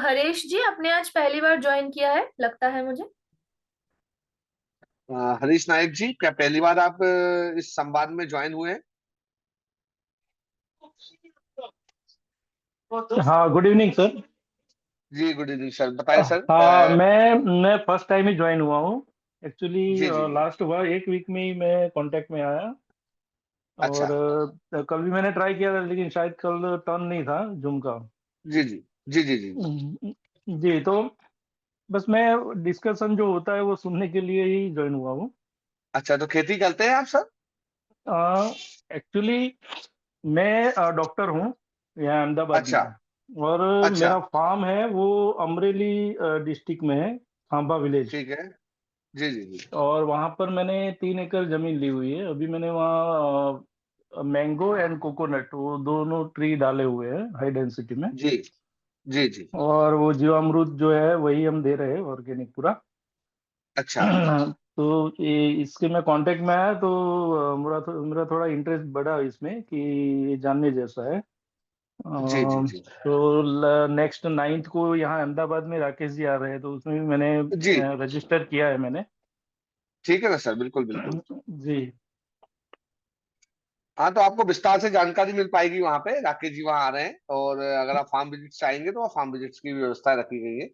हरीश जी, आपने आज पहली बार ज्वाइन किया है लगता है मुझे। हरीश नायक जी, क्या पहली बार आप इस संवाद में ज्वाइन हुए हैं? हाँ, गुड इवनिंग सर। जी, गुड इवनिंग सर। बताएं सर। हाँ, मैं फर्स्ट टाइम ही ज्वाइन हुआ हूँ। एक्चुअली जी जी जी। लास्ट हुआ एक वीक में ही मैं कांटेक्ट में आया। अच्छा। और कल भी मैंने ट्राई किया था, लेकिन शायद कल टर्न नहीं था जूम का। जी जी जी जी जी। जी, तो बस मैं डिस्कशन जो होता है वो सुनने के लिए ही ज्वाइन हुआ हूँ। अच्छा, तो खेती करते हैं आप सर? एक्चुअली मैं डॉक्टर हूँ यहाँ अहमदाबाद अच्छा में। और अच्छा। मेरा फार्म है वो अमरेली डिस्ट्रिक्ट में है, खांबा विलेज। ठीक है। जी जी जी और वहां पर मैंने 3 एकड़ जमीन ली हुई है। अभी मैंने वहाँ मैंगो एंड कोकोनट वो दोनों ट्री डाले हुए हैं हाई डेंसिटी में। जी जी जी। और वो जीवामृत जो है वही हम दे रहे हैं, ऑर्गेनिक पूरा। अच्छा। तो इसके मैं कांटेक्ट में आया तो मेरा थोड़ा इंटरेस्ट बढ़ा इसमें कि ये जानने जैसा है। जी जी जी तो नेक्स्ट 9th को यहाँ अहमदाबाद में राकेश जी आ रहे हैं, तो उसमें भी मैंने जी। रजिस्टर किया है मैंने। ठीक है ना सर, बिल्कुल बिल्कुल। जी। हाँ, तो आपको विस्तार से जानकारी मिल पाएगी वहाँ पे। राकेश जी वहाँ आ रहे हैं, और अगर आप फार्म विजिट से आएंगे तो वहाँ फार्म विजिट्स की भी व्यवस्था रखी गई है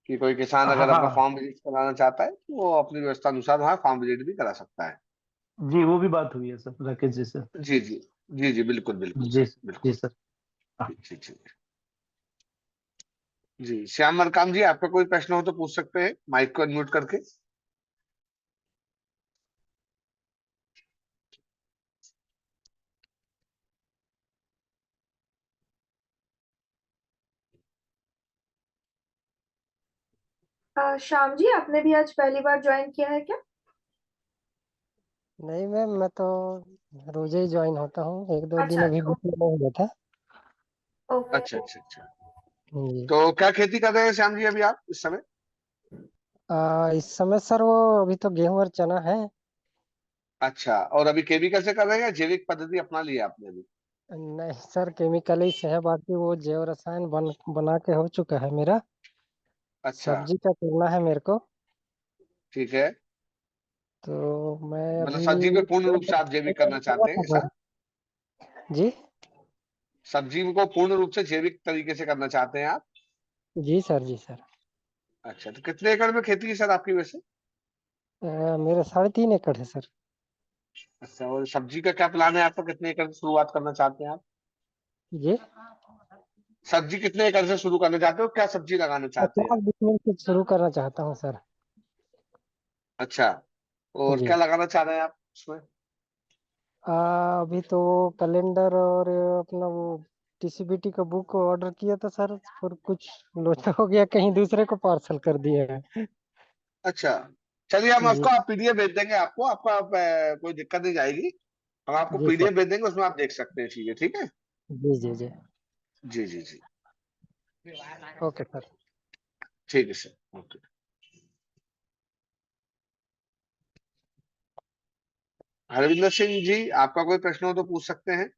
कि कोई किसान हाँ अगर अपना हाँ। फार्म विजिट कराना चाहता है तो वो अपनी व्यवस्था अनुसार वहाँ फार्म विजिट भी करा सकता है। जी, वो भी बात हुई है सर राकेश जी से। जी जी जी जी, बिल्कुल बिल्कुल जी सर, जी बिल्कुल। सर। हाँ। जी जी जी। जी, श्याम मरकाम जी, आपका कोई प्रश्न हो तो पूछ सकते हैं, माइक को अनम्यूट करके। श्याम जी, आपने भी आज पहली बार ज्वाइन किया है क्या? नहीं मैम, मैं तो रोज ही ज्वाइन होता हूँ। एक दो दिन अच्छा। अभी बीच में नहीं हुआ था। ओके। अच्छा अच्छा अच्छा। जी। तो क्या खेती कर रहे हैं श्याम जी अभी आप इस समय? इस समय सर वो अभी तो गेहूं और चना है। अच्छा, और अभी केमिकल से कर रहे हैं या जैविक पद्धति अपना लिया आपने अभी? नहीं सर, केमिकल ही से है। बाकी वो जैव रसायन बना के हो चुका है मेरा। अच्छा। सब्जी का करना है मेरे को। ठीक है। तो मैं मतलब अभी सब्जी पे पूर्ण रूप से आप जैविक करना चाहते हैं ऐसा? जी। सब्जी को पूर्ण रूप से जैविक तरीके से करना चाहते हैं आप? जी सर, जी सर। अच्छा, तो कितने एकड़ में खेती है सर आपकी वैसे? मेरा 3.5 एकड़ है सर। अच्छा, और सब्जी का क्या प्लान है आपका, कितने एकड़ से शुरुआत करना चाहते हैं आप? जी। सब्जी कितने एकड़ से शुरू करना चाहते हो, क्या सब्जी लगाना चाहते हैं 50 आप? बिस्मिल से शुरू करना चाहता हूँ सर। अच्छा, और जी। क्या लगाना चाह रहे हैं आप उसमें? अभी तो कैलेंडर और अपना वो टीसीबीटी का बुक ऑर्डर किया था सर। पर कुछ लोचा हो गया, कहीं दूसरे को पार्सल कर दिया है। अच्छा, चलिए हम जी। आपको आप पीडीएफ भेज देंगे, आपको आपका कोई दिक्कत नहीं जाएगी। हम आपको जी सर। पीडीएफ भेज देंगे, उसमें आप देख सकते हैं चीजें, ठीक है? जी जी जी। जी जी जी। Okay sir. ठीक है सर, ओके। हरविंदर सिंह जी, आपका कोई प्रश्न हो तो पूछ सकते हैं।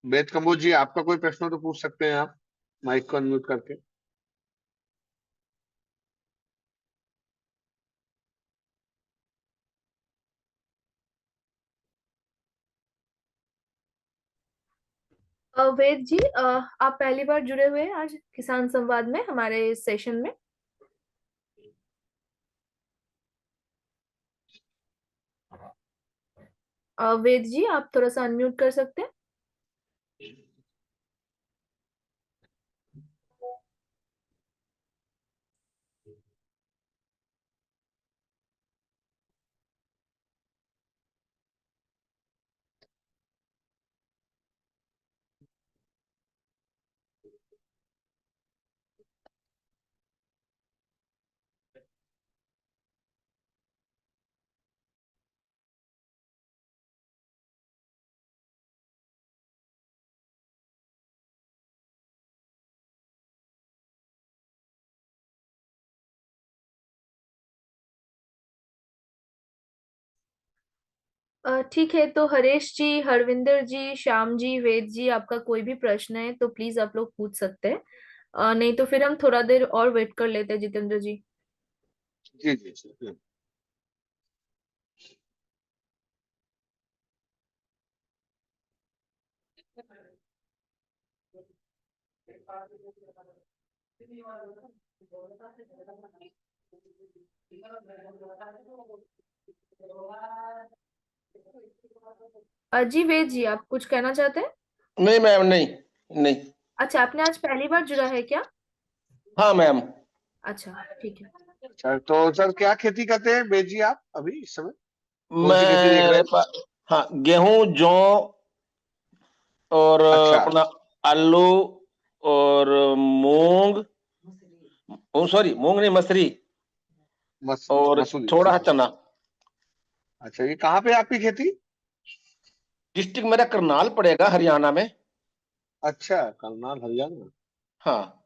वेद कंबोज जी, आपका कोई प्रश्न हो तो पूछ सकते हैं आप, माइक को अनम्यूट करके। वेद जी, आप पहली बार जुड़े हुए हैं आज किसान संवाद में हमारे सेशन में। वेद जी, आप थोड़ा सा अनम्यूट कर सकते हैं। ठीक है, तो हरेश जी, हरविंदर जी, श्याम जी, वेद जी, आपका कोई भी प्रश्न है तो प्लीज आप लोग पूछ सकते हैं। नहीं तो फिर हम थोड़ा देर और वेट कर लेते हैं, जितेंद्र जी। जी जी जी। जी वेद जी, आप कुछ कहना चाहते हैं? नहीं मैम, नहीं नहीं। अच्छा, आपने आज पहली बार जुड़ा है क्या? हाँ मैम। अच्छा, ठीक है। अच्छा, तो सर क्या खेती करते हैं बेजी आप अभी इस समय? कौन सी खेती देख रहे मेरे हैं? पास, हाँ, गेहूं, जौ और अच्छा। अपना आलू और मूंग, सॉरी मूंग नहीं, मसरी, और मसूरी, थोड़ा ठीक सा है। चना। अच्छा, ये कहाँ पे है आपकी खेती? डिस्ट्रिक्ट मेरा करनाल पड़ेगा, हरियाणा में। अच्छा, करनाल, हरियाणा। हाँ,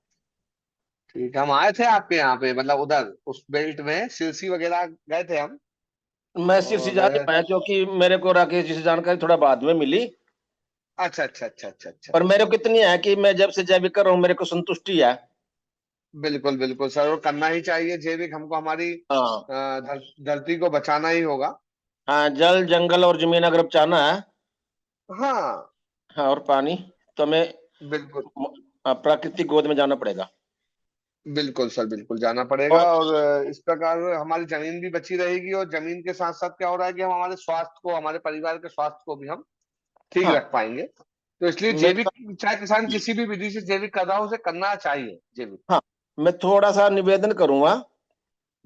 ठीक है, हम आए थे आपके यहाँ पे, मतलब उधर उस बेल्ट में सिरसी वगैरह गए थे हम। मैं सिरसी और जा नहीं पाया क्योंकि मेरे को राकेश जी से जानकारी थोड़ा बाद में मिली। अच्छा अच्छा अच्छा अच्छा अच्छा। पर मेरे को कितनी है कि मैं जब से जैविक कर रहा हूँ मेरे को संतुष्टि है। बिल्कुल बिल्कुल सर, वो करना ही चाहिए जैविक, हमको हमारी हाँ धरती को बचाना ही होगा। हाँ, जल जंगल और जमीन अगर बचाना है, हाँ। हाँ, और पानी, तो हमें बिल्कुल प्राकृतिक गोद में जाना पड़ेगा। बिल्कुल सर, बिल्कुल जाना पड़ेगा। और और इस प्रकार हमारी जमीन भी बची रहेगी, और जमीन के साथ साथ क्या हो रहा है कि हम हमारे स्वास्थ्य को, हमारे परिवार के स्वास्थ्य को भी हम ठीक हाँ, रख पाएंगे। तो इसलिए मेरे जैविक, पास, चाहे किसान किसी भी विधि से जैविक कर रहा हो, उसे करना चाहिए जैविक। हाँ, मैं थोड़ा सा निवेदन करूंगा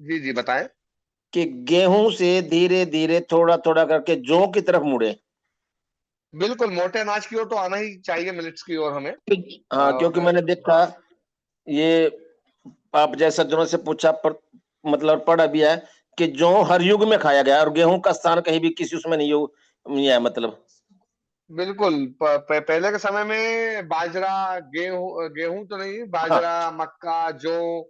जी जी, बताएं। कि गेहूं से धीरे धीरे थोड़ा थोड़ा करके जौ की तरफ मुड़े। बिल्कुल, मोटे अनाज की ओर तो आना ही चाहिए, मिलेट्स की ओर हमें। हाँ, क्योंकि और मैंने देखा, ये आप जैसे सज्जनों से पूछा, मतलब पढ़ा भी है कि जौ हर युग में खाया गया और गेहूं का स्थान कहीं भी किसी उसमें नहीं है, मतलब। बिल्कुल, पहले के समय में बाजरा, गेहूं, गेहूं तो नहीं, हाँ, बाजरा, मक्का, जौ,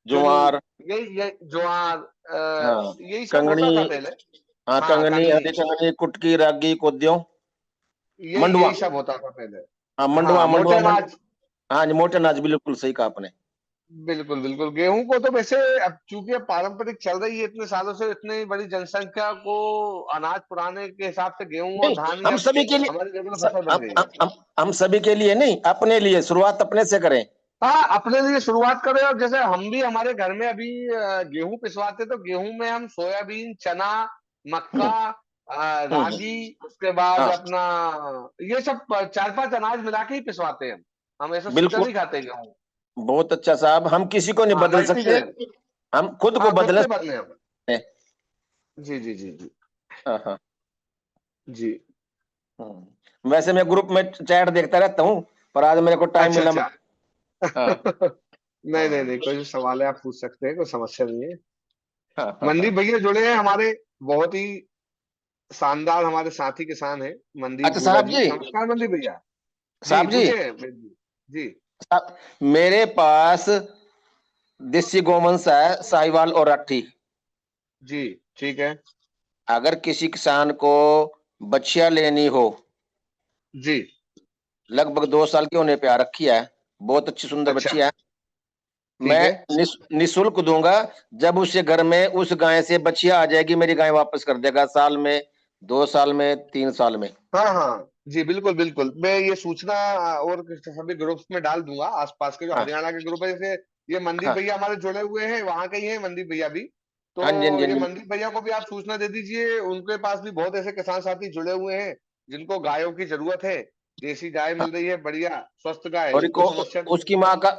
तिल, ज्वार, यही ज्वार, हाँ, यही सब कंगनी, होता था पहले। हाँ, हाँ, कंगनी, कंगनी, हरी कंगनी, कुटकी, रागी, कोद्यों, यही मंडुआ। यही सब होता था पहले। हाँ, मंडुआ हाँ, मोटे मंडुआ अनाज। हाँ जी, मोटे अनाज, बिल्कुल सही कहा आपने। बिल्कुल बिल्कुल, गेहूं को तो वैसे अब चूंकि अब पारंपरिक चल रही है इतने सालों से, इतनी बड़ी जनसंख्या को अनाज पुराने के हिसाब से गेहूं और नहीं, धान ही हम अब सभी के लिए, हमारी रेगुलर स- फसल बन हम गई हम है। हम हम सभी के लिए नहीं, अपने लिए शुरुआत अपने से करें। हाँ, अपने लिए शुरुआत करें। और जैसे हम भी हमारे घर में अभी गेहूं पिसवाते, तो गेहूं में हम सोयाबीन, चना, मक्का, हम्म रागी, उसके बाद हाँ, अपना ये सब चार पांच अनाज मिला के ही पिसवाते हैं हम ऐसा सीधा बिल्कुल, नहीं खाते गेहूं। बहुत अच्छा साहब, हम किसी को नहीं हाँ, बदल मल्टी सकते, ग्रेन। हम खुद को हाँ, खुद बदल से बदले हम। सकते हैं। जी जी जी जी। हाँ हाँ। जी। वैसे मैं ग्रुप में चैट देखता रहता हूँ, पर आज मेरे को टाइम अच्छा मिला। अच्छा। हाँ नहीं नहीं हाँ नहीं, कोई सवाल है आप पूछ सकते हैं, कोई समस्या नहीं है। हाँ हाँ हाँ। मनदीप भैया जुड़े हैं हमारे, बहुत ही शानदार हमारे साथी किसान हैं, मनदीप अच्छा हुडा साहब जी। जी, नमस्कार मनदीप भैया। जी, साहब जी, पूछिए जी। जी साहब, मेरे पास देसी गोवंश है, साहिवाल और राठी। जी, ठीक है। अगर किसी किसान को बछिया लेनी हो, जी। लगभग 2 साल की होने पे आ रखी है, बहुत अच्छी सुंदर अच्छा, बछिया है। ठीक मैं है। निशुल्क दूंगा। जब उसके घर में उस गाय से बछिया आ जाएगी, मेरी गाय वापस कर देगा, साल में, 2 साल में, 3 साल में। हाँ हाँ जी, बिल्कुल बिल्कुल, मैं ये सूचना और सभी ग्रुप्स में डाल दूंगा, आसपास के जो हाँ हरियाणा के ग्रुप है, जैसे ये मनदीप हाँ भैया हमारे जुड़े हुए हैं, वहां के ही हैं मनदीप भैया भी। तो हाँ जी, हाँ जी, ये हाँ जी। मनदीप भैया को भी आप सूचना दे दीजिए, उनके पास भी बहुत ऐसे किसान साथी जुड़े हुए हैं जिनको गायों की जरूरत है। देसी गाय हाँ, मिल रही है, बढ़िया स्वस्थ गाय, और कोई समस्या नहीं है।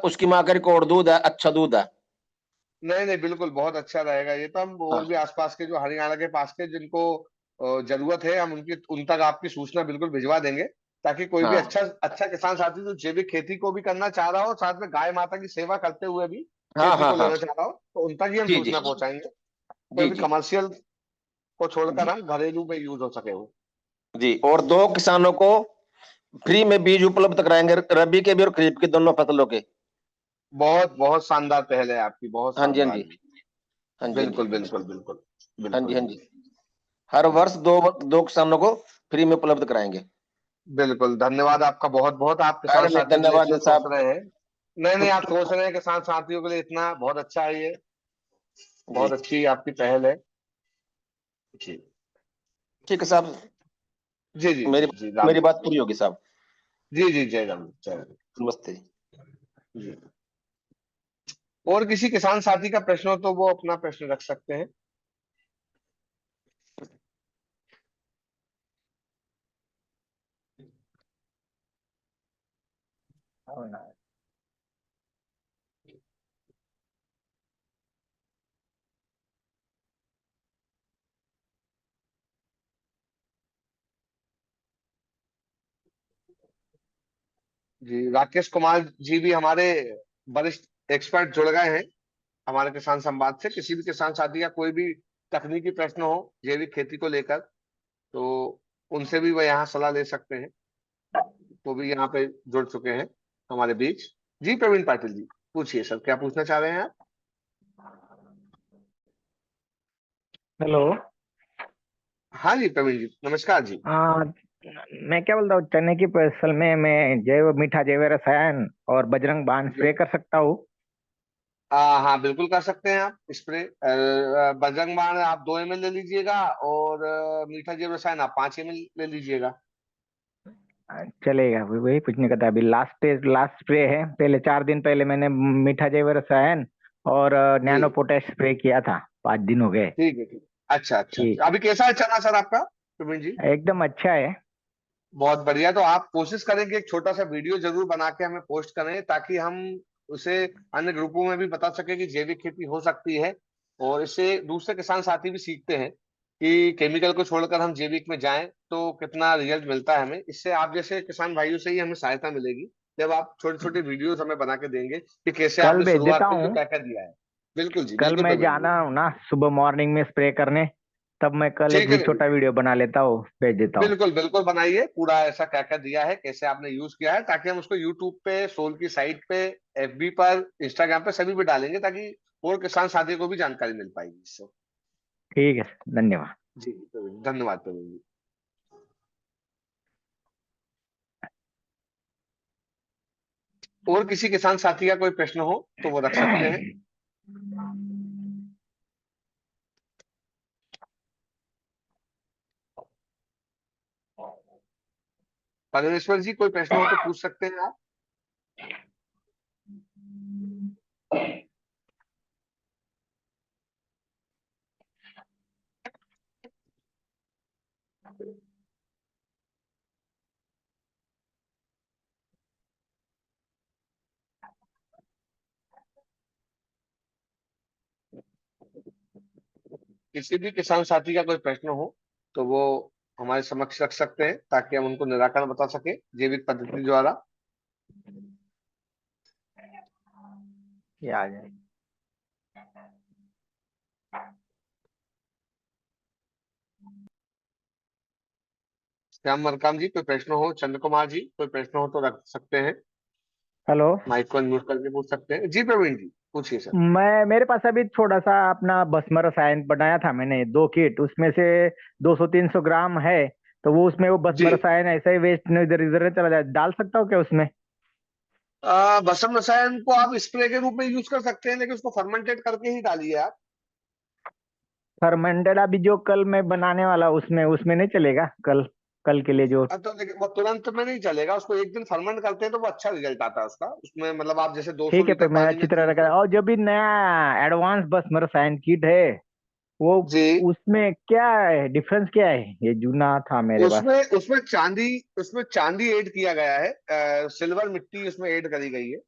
उसकी माँ का रिकॉर्ड दूध है, अच्छा दूध है। नहीं नहीं, बिल्कुल बहुत अच्छा रहेगा ये तो। हम और हाँ भी आसपास के जो हरियाणा के पास के जिनको जरूरत है, हम उनकी उन तक आपकी सूचना बिल्कुल भिजवा देंगे, ताकि कोई भी हाँ अच्छा अच्छा किसान साथी जो जैविक खेती को भी करना चाह रहा हो, साथ में गाय माता की सेवा करते हुए भी हाँ खेती हाँ को हाँ। लेना चाह रहा हो, तो उन तक ही हम जी जी सूचना पहुंचाएंगे। कोई जी भी जी कमर्शियल को छोड़कर जी हम घरेलू में यूज हो सके वो। जी। और 2 किसानों को फ्री में बीज उपलब्ध कराएंगे, रबी के भी और खरीफ के दोनों फसलों के। बहुत बहुत शानदार पहल है आपकी, बहुत हाँ जी, हाँ शानदार जी, जी। हाँ जी, हाँ जी, बिल्कुल बिल्कुल बिल्कुल। हाँ जी, बिल्कुल हाँ जी। जी। हर वर्ष दो किसानों को फ्री में उपलब्ध कराएंगे। बिल्कुल, धन्यवाद आपका बहुत बहुत। आप किसान अरे नहीं, साथियों के लिए धन्यवाद इतना नहीं सोच साहब। रहे हैं। नहीं नहीं, आप तो सोच रहे हैं किसान साथियों के लिए इतना, बहुत अच्छा है ये। जी बहुत अच्छी आपकी पहल है। जी ठीक है साहब, जी जी जी मेरी जी, राम मेरी राम। बात पूरी होगी साहब। जी जी, जय राम जय राम। नमस्ते। जी। और किसी किसान साथी का प्रश्न हो तो वो अपना प्रश्न रख सकते हैं। जी, राकेश कुमार जी भी हमारे वरिष्ठ एक्सपर्ट जुड़ गए हैं हमारे किसान संवाद से। किसी भी किसान साथी का कोई भी तकनीकी प्रश्न हो जैविक खेती को लेकर, तो उनसे भी वह यहाँ सलाह ले सकते हैं। वो भी यहाँ पे जुड़ चुके हैं हमारे बीच। जी प्रवीण पाटिल जी, पूछिए सर, क्या पूछना चाह रहे हैं आप? हेलो। हाँ जी प्रवीण जी, नमस्कार जी। आ, मैं क्या बोलता हूँ, चने की फसल में मैं जैव मीठा जैव रसायन और बजरंग बाण जी स्प्रे कर सकता हूँ? हाँ, बिल्कुल कर सकते हैं आप स्प्रे। बजरंग बाण आप 2 ml ले लीजिएगा, और मीठा जैव रसायन आप 5 ml ले लीजिएगा। चलेगा, वही पूछने का था। अभी लास्ट स्प्रे है, पहले 4 दिन पहले मैंने मीठा जैव रसायन और जी नैनो पोटैश स्प्रे किया था। 5 दिन हो गए। ठीक है, ठीक। अच्छा अच्छा ठीक, अच्छा, अभी कैसा है चना सर आपका प्रवीण जी? एकदम अच्छा है। बहुत बढ़िया। तो आप कोशिश करें कि एक छोटा सा वीडियो जरूर बना के हमें पोस्ट करें, ताकि हम उसे अन्य ग्रुपों में भी बता सके कि जैविक खेती हो सकती है। और इससे दूसरे किसान साथी भी सीखते हैं कि केमिकल को छोड़कर हम जैविक में जाएं तो कितना रिजल्ट मिलता है हमें। इससे आप जैसे किसान भाइयों से ही हमें सहायता मिलेगी, जब आप छोटे छोटे वीडियोस हमें बना के देंगे कि कैसे कल आपने भेज देता शुरुआत करी तो हूँ। क्या क्या दिया है। बिल्कुल जी, कल बिल्कुल मैं प्रवीण जी। जाना हूँ ना सुबह मॉर्निंग में स्प्रे करने, तब मैं कल एक ठीक है, छोटा वीडियो बना लेता हूँ, भेज देता हूँ। बिल्कुल बिल्कुल बनाइए पूरा, ऐसा क्या क्या दिया है, कैसे आपने यूज किया है, ताकि हम उसको यूट्यूब पे, सोल की साइट पे, एफबी पर, इंस्टाग्राम पे सभी पे डालेंगे, ताकि और किसान साथियों को भी जानकारी मिल पाएगी इससे। ठीक है, धन्यवाद। जी धन्यवाद प्रवीण जी। और किसी किसान साथी का कोई प्रश्न हो तो वो रख सकते हैं। परमेश्वर जी, कोई प्रश्न हो तो पूछ सकते हैं आप। किसी भी किसान साथी का कोई प्रश्न हो तो वो हमारे समक्ष रख सकते हैं, ताकि हम उनको निराकरण बता सके जैविक पद्धति द्वारा। ये आ जाए। श्याम मरकाम जी, कोई प्रश्न हो, चंद्र कुमार जी कोई प्रश्न हो तो रख सकते हैं। हेलो। माइक को अनम्यूट करके पूछ सकते हैं। जी प्रवीण जी, पूछिए सर। मेरे पास अभी थोड़ा सा अपना भस्म रसायन बनाया था मैंने, 2 किट, उसमें से 200-300 ग्राम है। तो वो उसमें वो भस्म जी, रसायन ऐसे ही वेस्ट इधर इधर चला जाए, डाल सकता हूँ क्या उसमें? भस्म रसायन को आप स्प्रे के रूप में यूज कर सकते हैं, लेकिन उसको फर्मेंटेड करके ही डालिए आप। फर्मेंटेड अभी जो कल मैं बनाने वाला उसमें उसमें नहीं चलेगा? कल कल के लिए जो। तो लेकिन वो तुरंत में नहीं चलेगा, उसको एक दिन फर्मेंट करते हैं तो वो अच्छा रिजल्ट आता है उसका। उसमें मतलब आप जैसे 200 ठीक है, लीटर फिर मैं पानी में अच्छी तरह रखा। 300। और जो भी नया एडवांस भस्म रसायन किट है वो, जी, उसमें क्या है डिफरेंस, क्या है? ये जूना था मेरे पास। उसमें उसमें चांदी ऐड किया गया है, सिल्वर मिट्टी उसमें ऐड करी गई है।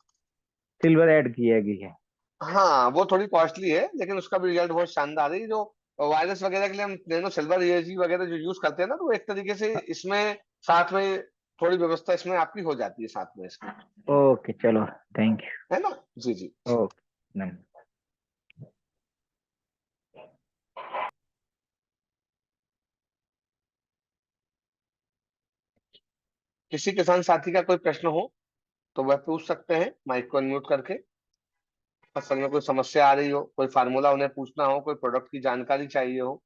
सिल्वर ऐड की है। हाँ, वो थोड़ी कॉस्टली है, लेकिन उसका भी रिजल्ट बहुत शानदार है। जो वायरस वगैरह के लिए हम नैनो सिल्वर यूएसजी वगैरह जो यूज करते हैं ना, तो वो एक तरीके से इसमें साथ में थोड़ी व्यवस्था इसमें आपकी हो जाती है साथ में इसके। ओके, चलो, थैंक है ना? जी जी। यू। ओके, धन्यवाद। किसी किसान साथी का कोई प्रश्न हो तो वह पूछ सकते हैं माइक को अनम्यूट करके। फसल में कोई समस्या आ रही हो, कोई फार्मूला उन्हें पूछना हो, कोई प्रोडक्ट की जानकारी चाहिए हो।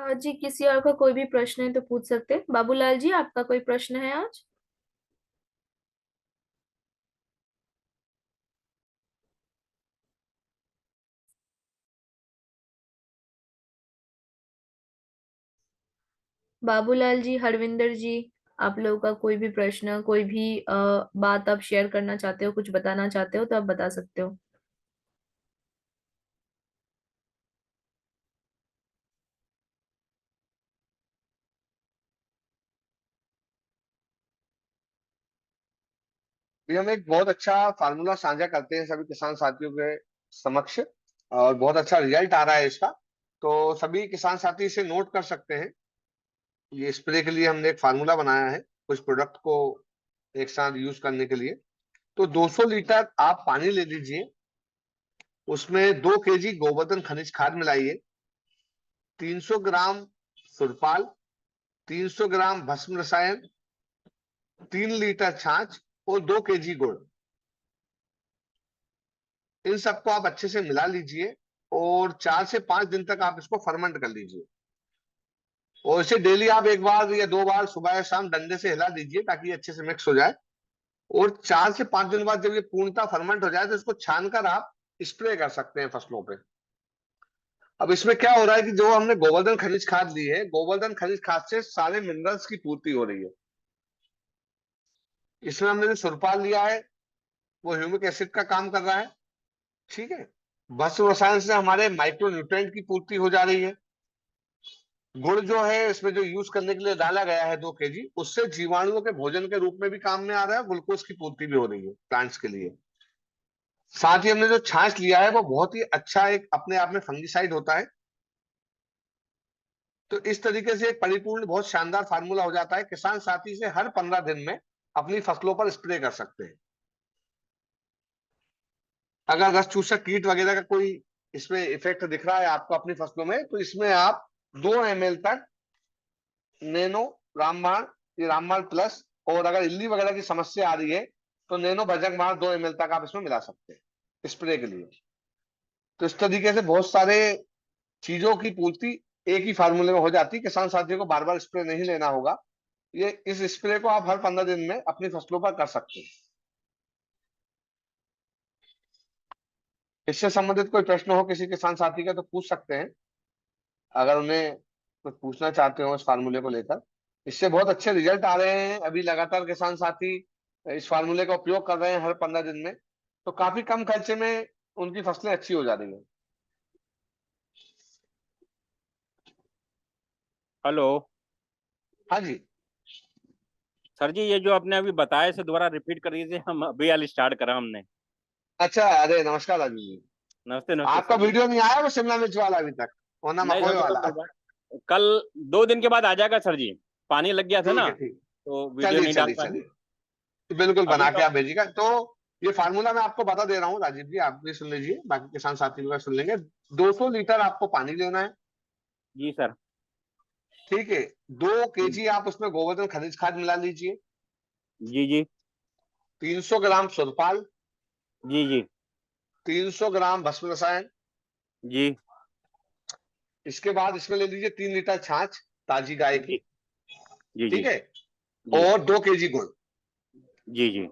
जी किसी और का कोई भी प्रश्न है तो पूछ सकते हैं। बाबूलाल जी, आपका कोई प्रश्न है आज? बाबूलाल जी, हरविंदर जी, आप लोगों का कोई भी प्रश्न, कोई भी बात आप शेयर करना चाहते हो, कुछ बताना चाहते हो तो आप बता सकते हो। भी हम एक बहुत अच्छा फार्मूला साझा करते हैं सभी किसान साथियों के समक्ष, और बहुत अच्छा रिजल्ट आ रहा है इसका। तो सभी किसान साथी इसे नोट कर सकते हैं। ये स्प्रे के लिए हमने एक फार्मूला बनाया है कुछ प्रोडक्ट को एक साथ यूज करने के लिए। तो 200 लीटर आप पानी ले लीजिए, उसमें 2 केजी गोवर्धन खनिज खाद मिलाइए, 300 ग्राम सुरपाल, 300 ग्राम भस्म रसायन, 3 लीटर छाछ और 2 केजी गुड़। इन सबको आप अच्छे से मिला लीजिए और 4 से 5 दिन तक आप इसको फर्मेंट कर लीजिए। और इसे डेली आप एक बार या 2 बार सुबह या शाम डंडे से हिला दीजिए ताकि ये अच्छे से मिक्स हो जाए। और 4 से 5 दिन बाद जब ये पूर्णतः फर्मेंट हो जाए तो इसको छानकर आप स्प्रे कर सकते हैं फसलों पे। अब इसमें क्या हो रहा है कि जो हमने गोवर्धन खनिज खाद ली है, गोवर्धन खनिज खाद से सारे मिनरल्स की पूर्ति हो रही है। इसमें हमने जो सुरपाल लिया है वो ह्यूमिक एसिड का काम कर रहा है, ठीक है। भस्म रसायन से हमारे माइक्रो न्यूट्रिएंट की पूर्ति हो जा रही है। गुड़ जो है इसमें जो यूज करने के लिए डाला गया है 2 केजी, उससे जीवाणुओं के भोजन के रूप में भी काम में आ रहा है, ग्लूकोज की पूर्ति भी हो रही है प्लांट्स के लिए। साथ ही हमने जो छाछ लिया है वो बहुत ही अच्छा एक अपने आप में फंगिसाइड होता है। तो इस तरीके से एक परिपूर्ण बहुत शानदार फार्मूला हो जाता है। किसान साथी से हर 15 दिन में अपनी फसलों पर स्प्रे कर सकते हैं। अगर रस चूसक कीट वगैरह का कोई इसमें इफेक्ट दिख रहा है आपको अपनी फसलों में, तो इसमें आप 2 ml तक नैनो रामबाण, ये रामबाण प्लस, और अगर इल्ली वगैरह की समस्या आ रही है तो नैनो भजक मार 2 ml तक आप इसमें मिला सकते हैं स्प्रे के लिए। तो इस तरीके से बहुत सारे चीजों की पूर्ति एक ही फार्मूले में हो जाती है। किसान साथियों को बार बार स्प्रे नहीं लेना होगा। ये इस स्प्रे को आप हर 15 दिन में अपनी फसलों पर कर सकते हैं। इससे संबंधित कोई प्रश्न हो किसी किसान साथी का तो पूछ सकते हैं, अगर उन्हें कुछ पूछना चाहते हो इस फार्मूले को लेकर। इससे बहुत अच्छे रिजल्ट आ रहे हैं। अभी लगातार किसान साथी इस फार्मूले का उपयोग कर रहे हैं हर 15 दिन में, तो काफी कम खर्चे में उनकी फसलें अच्छी हो जा रही है। हेलो हाँ जी। सर जी, ये जो आपने अभी बताया इसे दोबारा रिपीट कर दीजिए, हम अभी हाल स्टार्ट करा हमने। अच्छा, अरे नमस्कार राजू जी। नमस्ते नमस्ते आपका सर जी। वीडियो नहीं आया वो शिमला मिर्च वाला अभी तक, वरना नहीं मकोई सर, वाला? कल 2 दिन के बाद आ जाएगा सर जी। पानी लग गया था ठीक ना, है, ठीक। तो वीडियो चलिए नहीं डाल चलिए पाए। चलिए, तो बिल्कुल अभी बना तो के आप भेजिएगा। तो ये फार्मूला मैं आपको बता दे रहा हूँ राजीव जी, आप भी सुन लीजिए, बाकी किसान साथी भी सुन लेंगे। 200 लीटर आपको पानी लेना है, जी सर। ठीक है। 2 केजी आप उसमें गोवर्धन खनिज खाद मिला लीजिए, जी जी 300 ग्राम सुरपाल, जी जी 300 ग्राम भस्म रसायन। जी इसके बाद इसमें ले लीजिए 3 लीटर छाछ ताजी गाय जी की, जी जी ठीक है। जी और 2 केजी गुड़। जी जी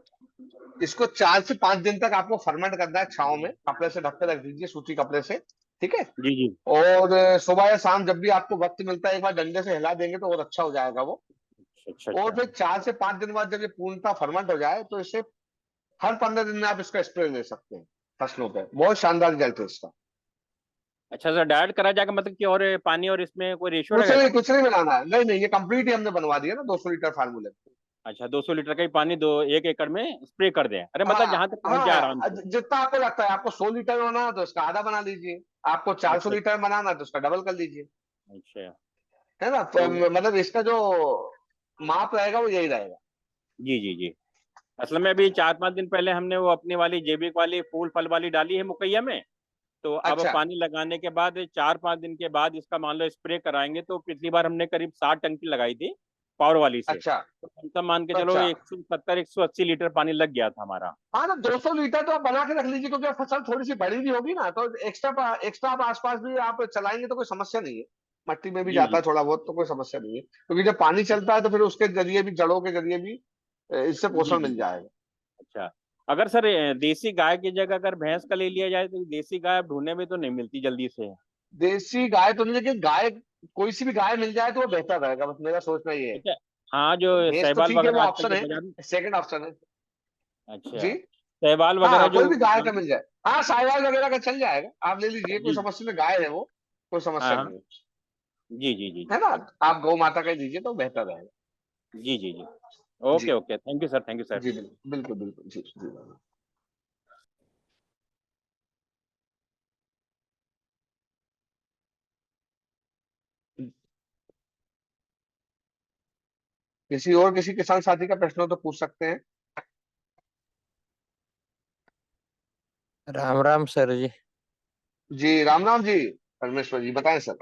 इसको 4 से 5 दिन तक आपको फर्मेंट करना है छाव में, कपड़े से ढक के रख दीजिए, सूती कपड़े से, ठीक है। जी जी। और सुबह या शाम जब भी आपको वक्त मिलता है एक बार डंडे से हिला देंगे तो और अच्छा हो जाएगा वो। अच्छा और अच्छा। फिर 4 से 5 दिन बाद जब ये पूर्णतः फर्मेंट हो जाए तो इसे हर 15 दिन में आप इसका स्प्रे ले सकते हैं फसलों पे। बहुत शानदार रिजल्ट है इसका। अच्छा सर, डाइट करा जाएगा मतलब कि, और पानी और इसमें कोई रेशियो रहेगा क्या? कुछ नहीं बनाना है, नहीं नहीं, ये कंप्लीट ही हमने बनवा दिया ना 200 लीटर फार्मूले। अच्छा, 200 लीटर का ही पानी 1 एकड़ में स्प्रे कर दें? अरे मतलब हाँ जहां तक पहुंच जाए आराम हाँ, से। जितना आपको लगता है, आपको 100 लीटर बनाना है तो इसका आधा बना लीजिए, आपको 400 अच्छा लीटर बनाना है तो उसका डबल कर लीजिए, अच्छा। है ना। तो तो मतलब इसका जो माप रहेगा वो यही रहेगा। जी जी जी। असल में अभी 4-5 दिन पहले हमने वो अपनी वाली जैविक वाली फूल फल वाली डाली है मुकैया में। तो अब अच्छा पानी लगाने के बाद 4-5 दिन के बाद इसका मान लो स्प्रे कराएंगे। तो पिछली बार हमने करीब 60 टंकी लगाई थी पावर वाली से। अच्छा तो कम से कम मान के चलो अच्छा। 170-180 लीटर पानी लग गया था हमारा। हाँ ना, 200 लीटर तो आप बना के रख लीजिए, क्योंकि अब फसल थोड़ी सी बड़ी भी होगी ना, तो एक्स्ट्रा एक्स्ट्रा आप आसपास भी आप चलाएंगे तो कोई समस्या नहीं है। मट्टी में भी जी जाता जी। है थोड़ा बहुत, तो कोई समस्या नहीं है, क्योंकि जब पानी चलता है तो फिर उसके जरिए भी, जड़ों के जरिए भी इससे जी पोषण जी। मिल जाएगा। अच्छा, अगर सर देसी गाय की जगह अगर भैंस का ले लिया जाए तो देसी गाय अब ढूंढने में तो नहीं मिलती जल्दी से। देसी गाय तो नहीं, लेकिन गाय, कोई सी भी गाय मिल जाए तो वो बेहतर रहेगा, बस मेरा सोचना ये है। अच्छा, हाँ जो भैंस तो सहवाल ठीक है, वो वगैरह आजकल ऑप्शन जो है, बाजार में। सेकंड ऑप्शन है। अच्छा, जी। सहवाल वगैरह हाँ, जो कोई भी गाय का बाजार। मिल जाए, हाँ साहिवाल वगैरह का चल जाएगा, आप ले लीजिए, कोई जी। समस्या नहीं, गाय है वो, कोई हाँ समस्या हाँ। नहीं है। जी जी जी है जी। ना, आप गौ माता का ही दीजिए तो बेहतर रहेगा। जी जी जी। जी okay okay, thank you sir, thank you sir. जी, बिल्कुल बिल्कुल बिल्कुल, जी जी। किसी और, किसी किसान साथी का प्रश्न हो तो पूछ सकते हैं। राम राम सर जी। जी राम राम जी, परमेश्वर जी, बताएं सर।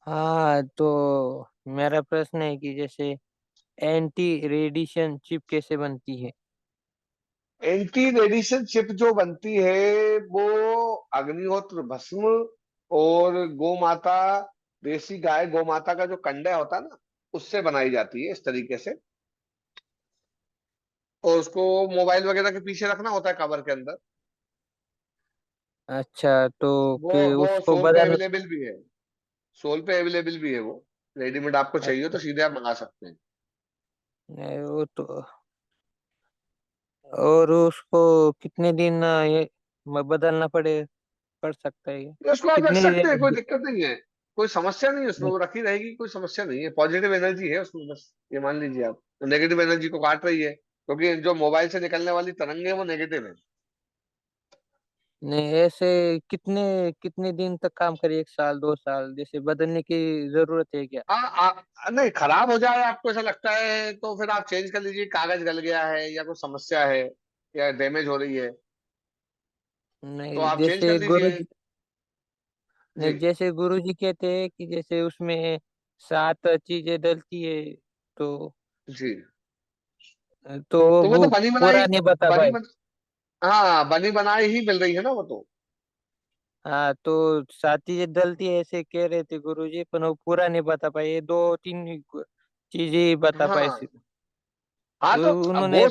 हाँ तो मेरा प्रश्न है कि जैसे एंटी रेडिएशन चिप कैसे बनती है। एंटी रेडिएशन चिप जो बनती है वो अग्निहोत्र भस्म और गोमाता, देसी गाय गोमाता का जो कंडा होता है ना, उससे बनाई जाती है इस तरीके से। और उसको मोबाइल वगैरह के पीछे रखना होता है कवर के अंदर। अच्छा तो वो उसको सोल पे बदल। अवेलेबल भी है, सोल पे अवेलेबल भी है वो। रेडीमेड आपको चाहिए हो तो अच्छा सीधे आप मंगा सकते हैं। नहीं, वो तो और उसको कितने दिन ये बदलना पड़ सकता है ये? तो उसको आप रख कितने सकते हैं, कोई दिक्कत नहीं है, कोई समस्या नहीं है उसमें, नहीं, वो रखी रहेगी, कोई समस्या नहीं है, पॉजिटिव एनर्जी है उसमें, बस ये मान लीजिए आप। तो नेगेटिव एनर्जी को काट रही है, क्योंकि जो मोबाइल से निकलने वाली तरंगे है वो नेगेटिव है। नहीं ऐसे कितने कितने दिन तक काम करे, 1 साल 2 साल जैसे बदलने की जरूरत है क्या? नहीं, खराब हो जाए आपको ऐसा लगता है तो फिर आप चेंज कर लीजिए, कागज गल गया है या कोई समस्या है या डैमेज हो रही है तो नहीं आप चेंज कर जैसे लीजिए। जी नहीं जैसे गुरुजी कहते हैं कि जैसे उसमें 7 चीजें डलती है, तो जी। तो वो तो वो बनी बनाई, पूरा नहीं बता बनी पाए। बन हाँ, बनी बनाई ही मिल रही है ना वो तो। हाँ तो 7 चीजें डलती है ऐसे कह रहे थे गुरुजी, पर वो पूरा नहीं बता पाए, ये 2 3 चीजें ही बता पाए हाँ सिर्फ। हाँ, तो अब उन्होंने। वो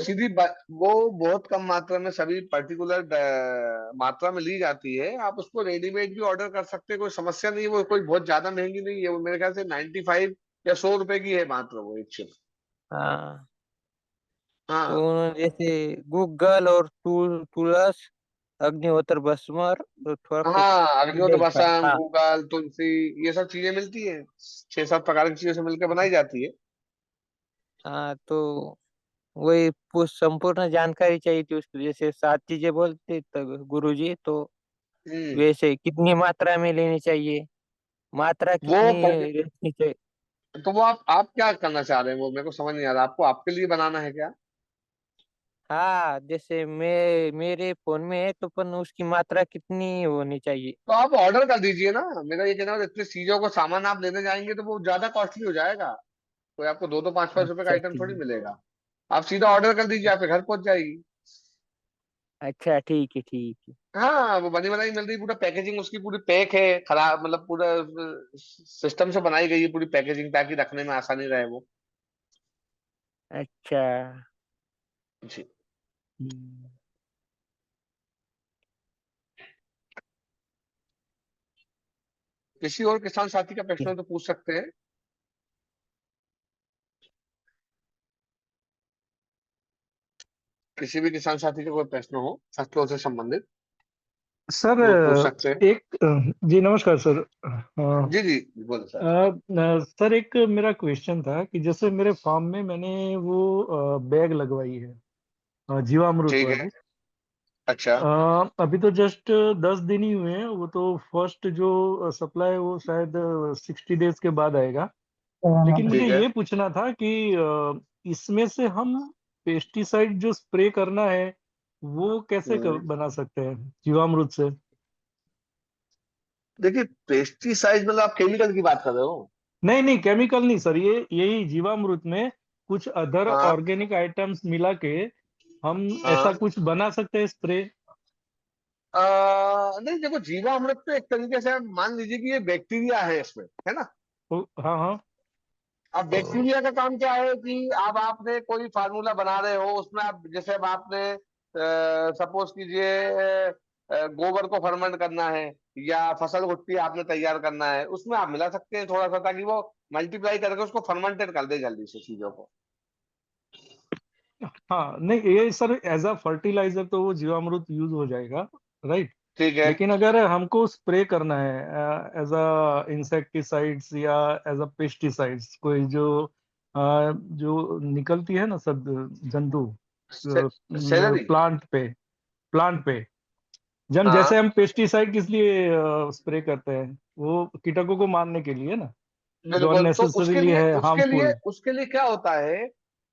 वो बहुत कम मात्रा में, सभी पर्टिकुलर मात्रा में ली जाती है, आप उसको रेडीमेड भी ऑर्डर कर सकते हैं, कोई समस्या नहीं है, वो कोई बहुत ज्यादा महंगी नहीं है, वो मेरे ख्याल से 95 या 100 रुपए की है मात्र वो एक चिप। हाँ तो हाँ उन्होंने जैसे गूगल और तुलस अग्निहोत्र भस्म और थोड़ा कुछ हाँ, अग्निहोत्र identify। भस्म, हाँ गूगल, तुलसी, ये सब चीजें मिलती है, 6 7 प्रकार की चीजों से मिलकर बनाई जाती है। हाँ तो वही संपूर्ण जानकारी चाहिए थी उसकी, जैसे 7 चीजें बोलते तो गुरुजी, तो हम्म। वैसे कितनी मात्रा में लेनी चाहिए, मात्रा वो कितनी पर, रखनी चाहिए? तो वो आप क्या करना चाह रहे हैं, वो मेरे को समझ नहीं आ रहा, आपको आपके लिए बनाना है क्या? हाँ जैसे मेरे फोन में है तो पर उसकी मात्रा कितनी होनी चाहिए? तो आप ऑर्डर कर दीजिए ना, मेरा ये कहना है, इतनी चीजों को सामान आप लेने जाएंगे तो वो ज्यादा कॉस्टली हो जाएगा, कोई आपको 2 2 5 5 रुपए का अच्छा आइटम थोड़ी ठीक। मिलेगा। आप सीधा ऑर्डर कर दीजिए, आपके घर पहुंच जाएगी। अच्छा ठीक है ठीक है। हाँ, वो बनी बनाई मिल रही, पूरा पैकेजिंग उसकी पूरी पैक है, खराब मतलब पूरा सिस्टम से बनाई गई है पूरी पैकेजिंग, ताकि रखने में आसानी रहे वो। अच्छा। जी। हम्म। किसी और किसान साथी का प्रश्न हो तो पूछ सकते हैं। किसी भी किसान साथी का कोई प्रश्न हो फसलों से संबंधित, सर वो पूछ सकते हैं। जी नमस्कार सर। जी जी, बोलो सर। सर एक मेरा क्वेश्चन था कि जैसे मेरे फार्म में मैंने वो बैग लगवाई है, जीवामृत ठीक है। वाली। अच्छा। अभी तो जस्ट 10 दिन ही हुए हैं, वो तो फर्स्ट जो सप्लाई है वो शायद 60 डेज के बाद आएगा। लेकिन मुझे ठीक है। ये पूछना था कि इसमें से हम पेस्टिसाइड जो स्प्रे करना है वो कैसे हम्म। बना सकते हैं जीवामृत से? देखिए, पेस्टिसाइड मतलब आप केमिकल की बात कर रहे हो? नहीं नहीं, केमिकल नहीं सर, ये यही जीवामृत में कुछ अदर हाँ ऑर्गेनिक आइटम्स मिला के हम ऐसा हाँ कुछ बना सकते हैं स्प्रे। नहीं देखो, जीवामृत तो एक तरीके से आप मान लीजिए कि ये बैक्टीरिया है इसमें, है ना। हाँ हाँ। अब बैक्टीरिया का काम क्या है कि अब आपने कोई फार्मूला बना रहे हो, उसमें आप जैसे अब आपने सपोज कीजिए गोबर को फर्मेंट करना है, या फसल गुट्टी आपने तैयार करना है, उसमें आप मिला सकते हैं थोड़ा सा, ताकि वो मल्टीप्लाई करके उसको फर्मेंटेड कर दे जल्दी से चीजों को। हाँ नहीं, ये सर एज अ फर्टिलाइजर तो वो जीवामृत यूज हो जाएगा, राइट। ठीक है। लेकिन अगर हमको स्प्रे करना है एज अ इंसेक्टिसाइड्स या एज अ पेस्टिसाइड्स, कोई जो निकलती है ना सब जंतु सैलरी। प्लांट पे जैसे हाँ हम पेस्टिसाइड किस लिए स्प्रे करते हैं, वो कीटकों को मारने के लिए ना, जो बिल्कुल, तो उसके अननेसेसरीली लिए है उसके लिए हार्मफुल। उसके लिए क्या होता है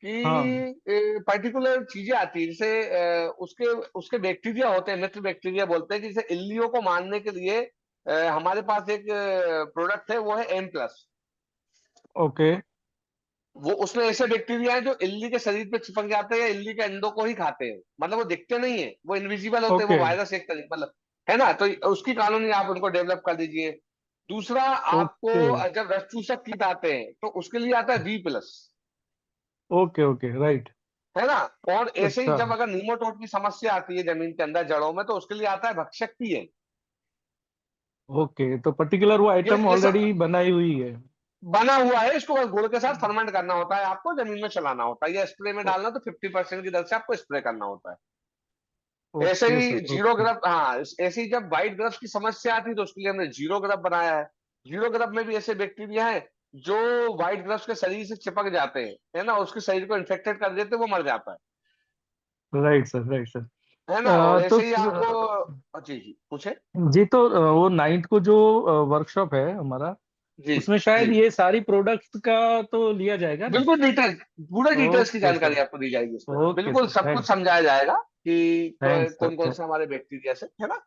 हाँ। कि पर्टिकुलर चीजें आती है, जैसे उसके उसके बैक्टीरिया होते हैं, मित्र बैक्टीरिया बोलते हैं, कि जैसे इल्लियों को मारने के लिए हमारे पास एक प्रोडक्ट है, वो है M+। ओके वो उसमें ऐसे बैक्टीरिया हैं जो इल्ली के शरीर पे चिपक जाते हैं, या इल्ली के अंडों को ही खाते हैं, मतलब वो दिखते नहीं है, वो इनविजिबल होते हैं, वो ओके वायरस एक तरीके मतलब, है ना। तो उसकी कॉलोनी आप उनको डेवलप कर दीजिए। दूसरा, आपको ओके जब रस चूसक कीट आते हैं तो उसके लिए आता है B+। Okay okay right. है ना। और ऐसे ही अच्छा। जब अगर नीमोटोड की समस्या आती है जमीन के अंदर जड़ों में, तो उसके लिए आता है भक्षक P। ओके, तो पर्टिकुलर वो आइटम ये सब ऑलरेडी बनाई हुई है। बना हुआ है, इसको बस गुड़ के साथ फर्मेंट करना होता है, आपको जमीन में चलाना होता है, या स्प्रे में ओ- डालना तो 50% की दर से आपको स्प्रे करना होता है। ऐसे ओके ही सर जीरो ओके। ग्रब, हाँ, ऐसे ही जब व्हाइट ग्रब्स की समस्या आती है तो उसके लिए हमने जीरो ग्रब बनाया है। जीरो ग्रब में भी ऐसे बैक्टीरिया हैं जो व्हाइट ग्रब्स के शरीर से चिपक जाते हैं, है ना, उसके शरीर को इन्फेक्टेड कर देते हैं, वो मर जाता राइट सर, राइट सर। है ना। और तो ऐसे ही आपको, जी जी पूछे। जी, तो वो नाइन्थ को जो वर्कशॉप है हमारा, जी उसमें जी, शायद ये सारी प्रोडक्ट्स का तो लिया जाएगा ना। बिल्कुल डिटेल, पूरे डिटेल्स की ओके जानकारी सर। आपको दी जाएगी इसमें, ओके बिल्कुल सर, सब कुछ थैंक्स। समझाया जाएगा कि थैंक्स सर, कौन कौन थैंक से हमारे बैक्टीरिया से, है ना।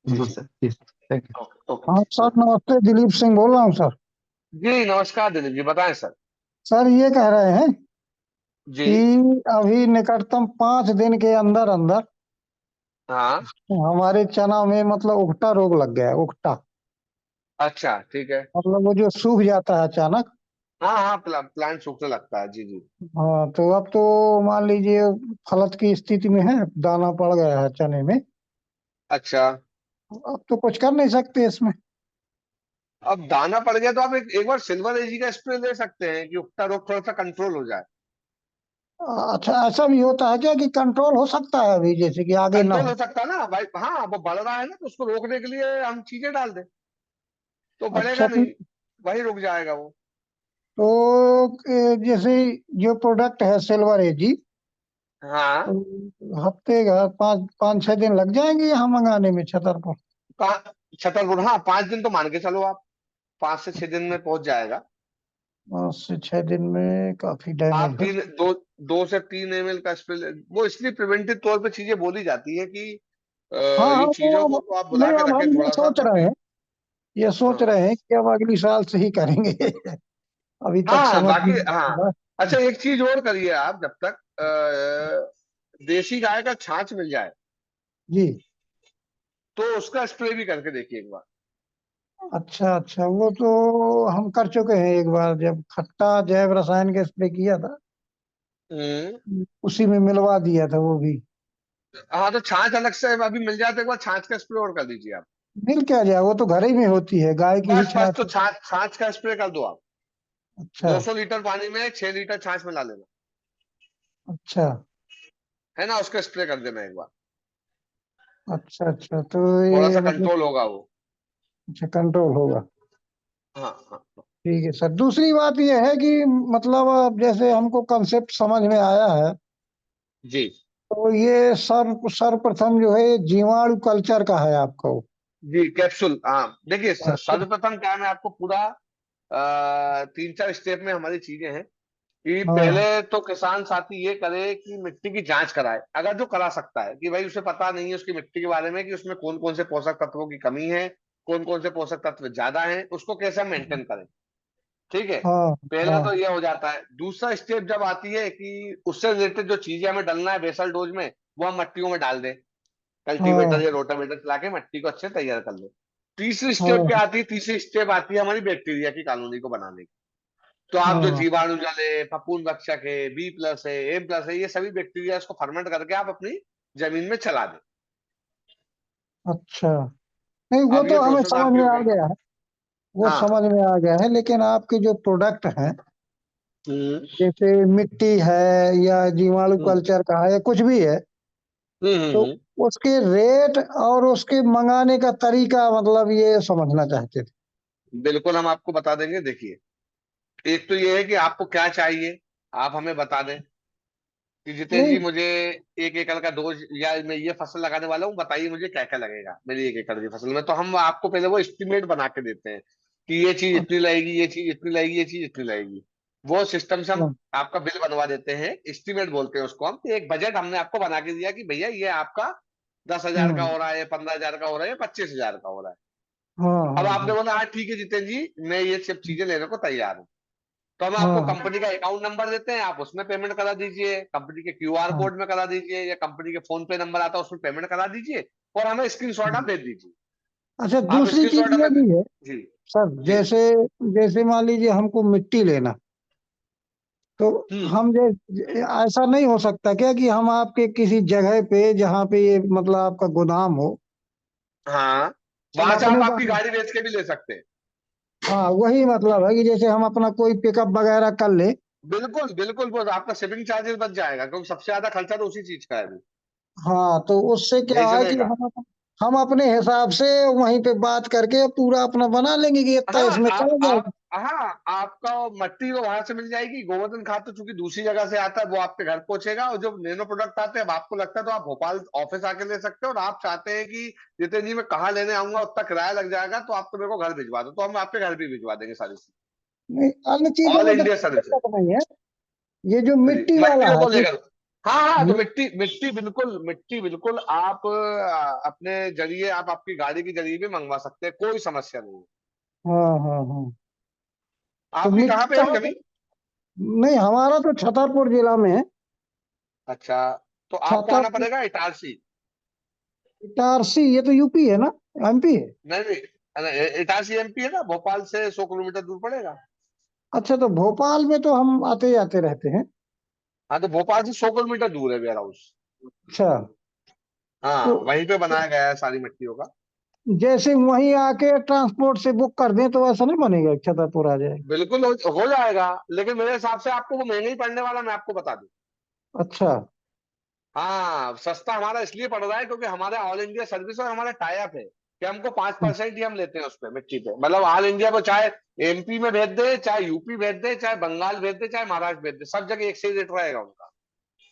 जी जी जी। सर, जी थैंक यू। ओके ओके हाँ जी सर, ओके। नमस्ते। दिलीप सिंह बोल रहा हूँ सर। जी नमस्कार दिलीप जी, बताएं सर। सर ये कह रहे हैं जी। कि अभी निकटतम 5 दिन के अंदर अंदर हाँ। हमारे चना में मतलब उगटा रोग लग गया है। उगटा अच्छा ठीक है। मतलब वो जो सूख जाता है अचानक। हाँ हाँ, प्लांट सूखने लगता है, जी जी। हाँ, तो अब तो मान लीजिए फलत की स्थिति में है, दाना पड़ गया है चने में। अच्छा, अब तो कुछ कर नहीं सकते इसमें। अब दाना पड़ गया तो आप एक बार सिल्वर एजी का स्प्रे ले सकते हैं, कि उगता रोग थोड़ा सा कंट्रोल हो जाए। अच्छा, ऐसा भी होता है क्या कि कंट्रोल हो सकता है अभी, जैसे कि आगे ना कंट्रोल हो? हो सकता है ना भाई, हाँ वो बढ़ रहा है ना, तो उसको रोकने के लिए हम चीजें डाल दें तो बढ़ेगा अच्छा नहीं, वही रुक जाएगा वो। तो जैसे जो प्रोडक्ट है सिल्वर एजी, हाँ। तो हफ्ते का 5-6 दिन लग जाएंगे यहाँ मंगाने में छतरपुर? कहाँ? छतरपुर, हाँ 5 दिन तो मान के चलो आप, 5 से 6 दिन में पहुंच जाएगा। 5 से 6 दिन में काफी आप डैमेज है। 2 से 3 ml का स्प्रे, वो इसलिए प्रिवेंटिव तौर पे चीजें बोली जाती है कि हाँ हाँ, ये चीजों को वो तो आप बुला नहीं, के अब रखें हम ये थोड़ा सा, सोच रहे क्योंकि हैं, ये सोच हाँ रहे हैं कि अब अगली साल से ही करेंगे। अभी तक हाँ समझ बाकी नहीं हाँ। आया। अच्छा एक चीज और करिए आप, जब तक देसी गाय का छाछ मिल जाए जी। तो उसका स्प्रे भी करके देखिए एक बार। अच्छा अच्छा, वो तो हम कर चुके हैं एक बार, जब खट्टा जैव रसायन का स्प्रे किया था, हम्म। उसी में मिलवा दिया था वो भी। हाँ तो छाछ अलग से अभी मिल जाए तो एक बार छाछ का स्प्रे और कर दीजिए आप। मिल क्या जाए, वो तो घर ही में होती है, गाय की ही बस बस, छाछ तो है। छाछ छाछ का स्प्रे कर दो आप। अच्छा 200 लीटर पानी में 6 लीटर छाछ मिला लेना, अच्छा है ना, उसका स्प्रे कर देना एक बार, अच्छा अच्छा, तो थोड़ा ये सा मतलब कंट्रोल होगा वो। अच्छा कंट्रोल होगा। हाँ हाँ। ठीक है सर। दूसरी बात यह है कि मतलब अब जैसे हमको कंसेप्ट समझ में आया है, जी तो ये सर्वप्रथम जो है जीवाणु कल्चर का है आपका वो। जी, कैप्सूल, हाँ देखिए, हाँ सर्वप्रथम क्या है, मैं आपको पूरा 3-4 स्टेप में हमारी चीजें हैं कि हाँ पहले तो किसान साथी ये करे कि मिट्टी की जांच कराए, अगर जो करा सकता है, कि भाई उसे पता नहीं है उसकी मिट्टी के बारे में कि उसमें कौन कौन से पोषक तत्वों की कमी है, कौन कौन से पोषक तत्व ज्यादा हैं, उसको कैसे मेंटेन करें। ठीक है, हाँ पहला हाँ तो ये हो जाता है। दूसरा स्टेप जब आती है कि उससे रिलेटेड जो चीजें हमें डालना है बेसल डोज में, वो हम मट्टियों में डाल दें। कल्टीवेटर हाँ या रोटावेटर चला के मिट्टी को अच्छे से तैयार कर लो। तीसरी स्टेप हाँ क्या आती है? तीसरी स्टेप आती है हमारी बैक्टीरिया की कॉलोनी को बनाने की। तो आप जो हाँ। जीवाणु जल है, फफूंद भक्षक है, B+ है, M+ है, ये सभी बैक्टीरिया इसको फर्मेंट करके आप अपनी जमीन में चला दें। अच्छा, नहीं वो अब ये तो हमें प्रोसेस समझ आपकी में हो आ गई। गया है, वो हाँ। समझ में आ गया है, लेकिन आपके जो प्रोडक्ट हैं हम्म जैसे मिट्टी है या जीवाणु हम्म कल्चर का है या कुछ भी है, हम्म तो हम्म, उसके रेट और उसके मंगाने का तरीका मतलब ये समझना चाहते थे। बिल्कुल हम आपको बता देंगे। देखिए, एक तो ये है कि आपको क्या चाहिए, आप हमें बता दें कि जितेंद्र जी नहीं। मुझे 1 एकड़ का डोज, या मैं ये फसल लगाने वाला हूँ, बताइए मुझे क्या क्या लगेगा मेरी 1 एकड़ की फसल में। तो हम आपको पहले वो एस्टिमेट बना के देते हैं कि ये चीज इतनी लगेगी, ये चीज इतनी लगेगी, ये चीज इतनी लगेगी। वो सिस्टम से हम अच्छा। आपका बिल बनवा देते हैं। एस्टिमेट बोलते हैं उसको हम, कि एक बजट हमने आपको बना के दिया कि भैया ये आपका 10,000 का हम्म। हो रहा है, 15,000 का हो रहा है, या 25,000 का हो रहा है। हाँ अब हाँ आपने हाँ बोला हाँ ठीक है जितेंद्र जी, मैं ये सब चीजें लेने को तैयार हूँ। तो हम हाँ आपको हाँ कंपनी का अकाउंट नंबर देते हैं, आप उसमें पेमेंट करा दीजिए, कंपनी के क्यूआर हाँ। कोड में करा दीजिए, या कंपनी के फोन पे नंबर आता है उसमें पेमेंट करा दीजिए, और हमें स्क्रीनशॉट आप हम्म। भेज दीजिए। अच्छा, आप दूसरी चीज स्क्रीनशॉट ये हमें भी है जी सर, जी। जैसे जैसे मान लीजिए हमको मिट्टी लेना, तो हम्म हम ऐसा नहीं हो सकता क्या कि हम आपके किसी जगह पे जहाँ पे ये मतलब आपका गोदाम हो, हाँ, हम वहां से अपने आप आपकी वहाँ, गाड़ी बेच के भी ले सकते हैं। हाँ वही मतलब है कि जैसे हम अपना कोई पिकअप वगैरह कर ले। बिल्कुल बिल्कुल, वो आपका शिपिंग चार्जेस बच जाएगा, क्योंकि सबसे ज्यादा खर्चा तो उसी चीज का है अभी, हाँ, तो उससे क्या है भेजने कि का। हम अपने हिसाब से वहीं पे बात करके पूरा अपना बना लेंगे कि इतना हाँ इसमें चला जाएगा। आप हाँ, आपका मट्टी तो वहां से मिल जाएगी, गोवर्धन खाद तो चूंकि दूसरी जगह से आता है वो आपके घर पहुंचेगा, और जो नैनो प्रोडक्ट आते हैं, अब आपको लगता है तो आप भोपाल ऑफिस आके ले सकते हो, और आप चाहते हैं कि जितेंद्र जी मैं कहाँ लेने आऊंगा, उतना किराया लग जाएगा, तो आप तो मेरे को घर भिजवा दो, तो हम आपके घर भी भिजवा देंगे सारी चीज। नहीं, अन्य चीजों ऑल में तो इंडिया कोई सर्विस है। दिक्कत नहीं है, ये जो जी, मिट्टी वाला मट्टी है को कि लेकर। हाँ हाँ, तो मिट्टी मिट्टी बिल्कुल, मिट्टी बिल्कुल आप अपने जरिए, आप आपकी गाड़ी के जरिए भी मंगवा सकते हैं, कोई समस्या नहीं है। हाँ हाँ हाँ। तो आपकी कहाँ मिट्टी पे है कहाँ से? जमीन? नहीं, हमारा तो छतरपुर जिला में है। अच्छा, तो आपको आना छतरपुर, पड़ेगा इटारसी। इटारसी, ये तो यूपी है ना, एमपी है? नहीं नहीं, अरे, इटारसी MP है ना, भोपाल से 100 किलोमीटर दूर पड़ेगा। अच्छा, तो भोपाल में तो हम आते जाते रहते हैं। हाँ, तो भोपाल से 100 किलोमीटर दूर है वेयर हाउस। अच्छा, हाँ, तो वहीं पे बनाया गया है सारी मिट्टियों का। जैसे वहीं आके ट्रांसपोर्ट से बुक कर दें तो ऐसा नहीं बनेगा, छतरपुर आ जाएगा? बिल्कुल हो जाएगा, लेकिन मेरे हिसाब से आपको वो महंगा ही पड़ने वाला, मैं आपको बता दूं। अच्छा। हाँ, सस्ता हमारा इसलिए पड़ रहा है क्योंकि हमारा ऑल इंडिया सर्विस और हमारा टाई अप है कि हमको 5% ही हम लेते हैं उस पे, मिट्टी पे, मतलब ऑल इंडिया को, चाहे MP में भेज दे, चाहे यूपी भेज दे, चाहे बंगाल भेज दे, चाहे महाराष्ट्र भेज दे, सब जगह एक से ही रेट रहेगा उनका।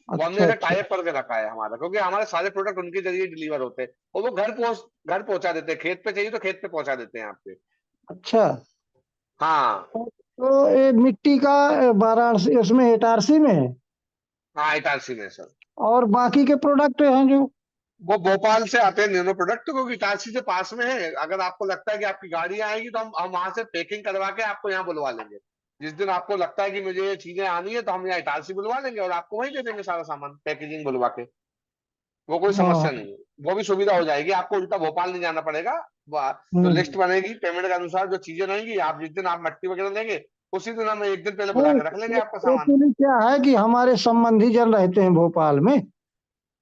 वो हमने अच्छा इसे अच्छा टाई अप करके रखा है हमारा, क्योंकि हमारे सारे प्रोडक्ट उनके जरिए डिलीवर होते हैं, और वो घर पहुंचा देते हैं, खेत पे चाहिए तो खेत पे पहुंचा देते हैं आपके। अच्छा। हाँ तो ये मिट्टी का वाराणसी उसमें इटारसी में है, हाँ, इटारसी में सर। और बाकी के प्रोडक्ट हैं जो? वो भोपाल से आते हैं नैनो प्रोडक्ट, क्योंकि इटारसी से पास में है। अगर आपको लगता है कि आपकी गाड़ी आएगी तो हम वहां से पैकिंग करवा के आपको यहाँ बुलवा लेंगे। जिस दिन आपको लगता है कि मुझे ये चीजें आनी है, तो हम यहाँ इटारसी बुलवा लेंगे और आपको वहीं दे देंगे सारा सामान पैकेजिंग बुलवा के। वो कोई हाँ। समस्या नहीं है, वो भी सुविधा हो जाएगी, आपको उल्टा भोपाल नहीं जाना पड़ेगा। जो लिस्ट हम्म। बनेगी पेमेंट के अनुसार, जो चीजें रहेंगी, आप जिस दिन आप मट्टी वगैरह लेंगे, उसी दिन हम एक दिन पहले बुला नहीं, के रख लेंगे आपका सामान। एक्चुअली क्या है कि हमारे संबंधी जन रहते हैं भोपाल में,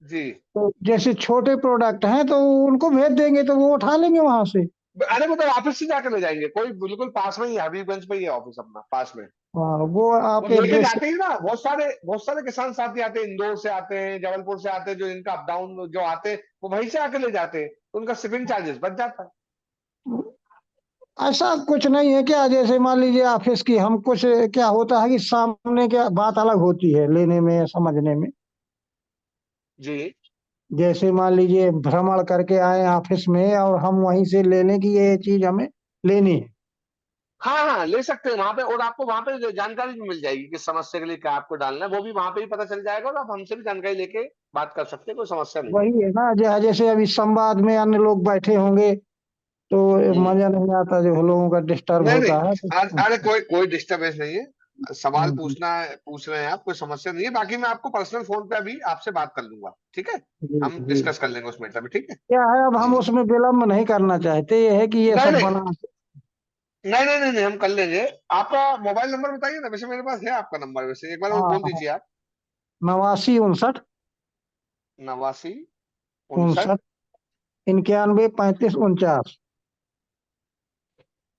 जी, तो जैसे छोटे प्रोडक्ट हैं तो उनको भेज देंगे तो वो उठा लेंगे वहां से। अरे मतलब ऑफिस से जाकर ले जाएंगे, कोई बिल्कुल पास में ही है, हबीबगंज पे ही है ऑफिस अपना, पास में। हाँ, वो वो आप लेके एड्रेस। जाते ही ना, बहुत सारे किसान साथी आते हैं, इंदौर से आते हैं, जबलपुर से आते हैं, जो इनका अप डाउन जो आते हैं, वो वहीं से आके ले जाते हैं, तो उनका शिपिंग चार्जेस बच जाता है। ऐसा कुछ नहीं है क्या, जैसे मान लीजिए ऑफिस की हम कुछ, क्या होता है कि सामने क्या बात अलग होती है लेने में या समझने में। जी जैसे मान लीजिए भ्रमण करके आए ऑफिस में और हम वहीं से ले लें कि ये चीज हमें लेनी है। हाँ हाँ, ले सकते हैं वहां पे, और आपको वहां पे जानकारी भी मिल जाएगी कि समस्या के लिए क्या आपको डालना है, वो भी वहां पे ही पता चल जाएगा, और आप हमसे भी जानकारी लेके बात कर सकते हैं, कोई समस्या नहीं है। वही है ना, जैसे अभी संवाद में अन्य लोग बैठे होंगे तो हम्म। मजा नहीं आता, जो लोगों का डिस्टर्ब नहीं नहीं, होता है आज तो। अरे कोई कोई डिस्टर्बेंस नहीं है। सवाल हम्म, पूछ रहे हैं आप, कोई समस्या नहीं है। बाकी मैं आपको पर्सनल फोन पे अभी आपसे बात कर लूंगा, ठीक है? जी हम जी। डिस्कस कर लेंगे उस मैटर में, ठीक है? क्या है, अब हम जी। उसमें विलम्ब नहीं करना चाहते, ये है कि ये नहीं सब नहीं बना। नहीं नहीं नहीं नहीं, हम कर लेंगे। आपका मोबाइल नंबर बताइए ना, वैसे मेरे पास है आपका नंबर, वैसे एक बार वो बोल हाँ, दीजिए आप। 89 59 89 59 59 91 35 49।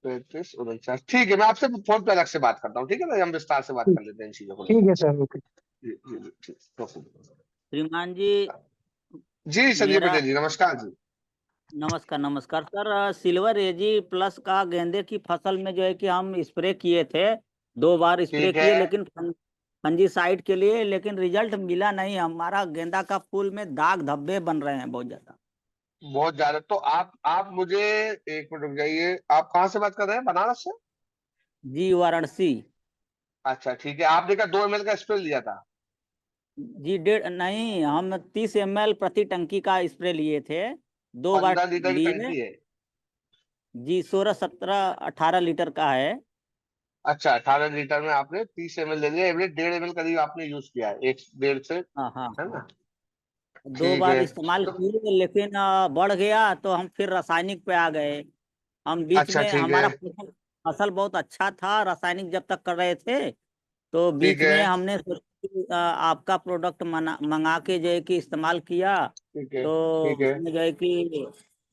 33 49। ठीक है, मैं आपसे फोन पे अलग से बात करता हूँ, ठीक है ना? हम विस्तार से बात ठीक कर लेते हैं इन चीजों को ठीक लेकर। है सर, ओके। जी जी जी, ठीक ओके। श्रीमान जी, जी संजय मेरा पटेल जी, नमस्कार जी। नमस्कार नमस्कार सर। सिल्वर एजी प्लस का गेंदे की फसल में जो है कि हम स्प्रे किए थे, 2 बार स्प्रे ठीक है। किए, लेकिन फंजीसाइड के लिए, लेकिन रिजल्ट मिला नहीं। हमारा गेंदा का फूल में दाग धब्बे बन रहे हैं बहुत ज्यादा। बहुत ज्यादा तो आप मुझे एक मिनट रुक जाइए। आप कहाँ से बात कर रहे हैं, बनारस से? जी, वाराणसी। अच्छा ठीक है, आपने क्या 2 ml का स्प्रे लिया था? जी, डेढ़ नहीं, हम 30 ml प्रति टंकी का स्प्रे लिए थे, 2 बार 15 लीटर की लिए। टंकी है? जी, 16 17 18 लीटर का है। अच्छा, 18 लीटर में आपने 30 ml ले लिया, एवरेज 1.5 ml करीब आपने यूज किया है, एक डेढ़ से, हाँ हाँ है हाँ। ना? दो ठीक बार है। इस्तेमाल तो किए, लेकिन बढ़ गया तो हम फिर रासायनिक पे आ गए। हम बीच अच्छा में, ठीक है। हमारा फसल फसल बहुत अच्छा था रासायनिक जब तक कर रहे थे, तो ठीक बीच है। में हमने सोचा कि, आपका प्रोडक्ट मंगा के जो है कि इस्तेमाल किया, ठीक है। तो ठीक है। उसमें जो है कि